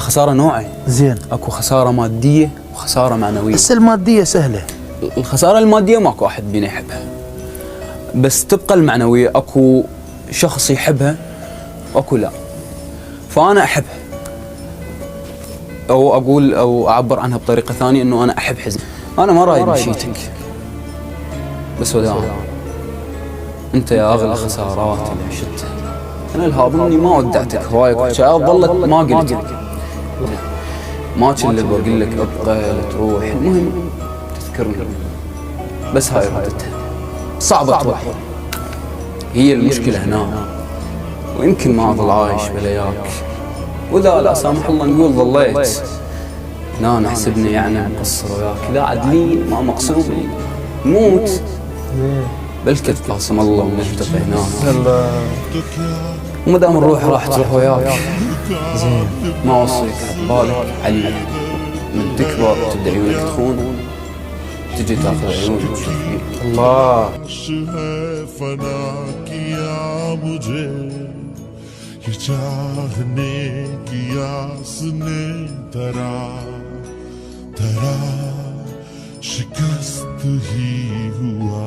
الخسارة نوعين. زين. اكو خسارة مادية وخسارة معنوية. بس المادية سهلة. الخسارة المادية ماكو واحد بينا يحبها، بس تبقى المعنوية اكو شخص يحبها واكو لا. فأنا أحبها، أو أقول أو أعبر عنها بطريقة ثانية إنه أنا أحب حزن. أنا ما رايد مشيتك، بس وداعا أنت يا أغلى خسارات اللي عشتها. أنا الهاب ما ودعتك هوايك وأشياء ظلت ما قلت، ما كان بقول لك أبقى لتروح، المهم تذكرني. بس هاي ردتها صعبة تروح، هي المشكلة هنا. ويمكن ما أظل عايش بلياك، وإذا لا سامح الله نقول ظليت لا نحسبني يعني مقصر وياك، لا عدلين ما مقصود موت، بلكت قاسم الله ونلتقي هناك. وما دام الروح راح تروح وياك، زين ما اوصيك بالك علي من تكبر تبدا عيونك تخون، تجي تاخذ عيونك وتشوف الله. ये चाहने की आस ने धरा धरा शिकस्त ही हुआ।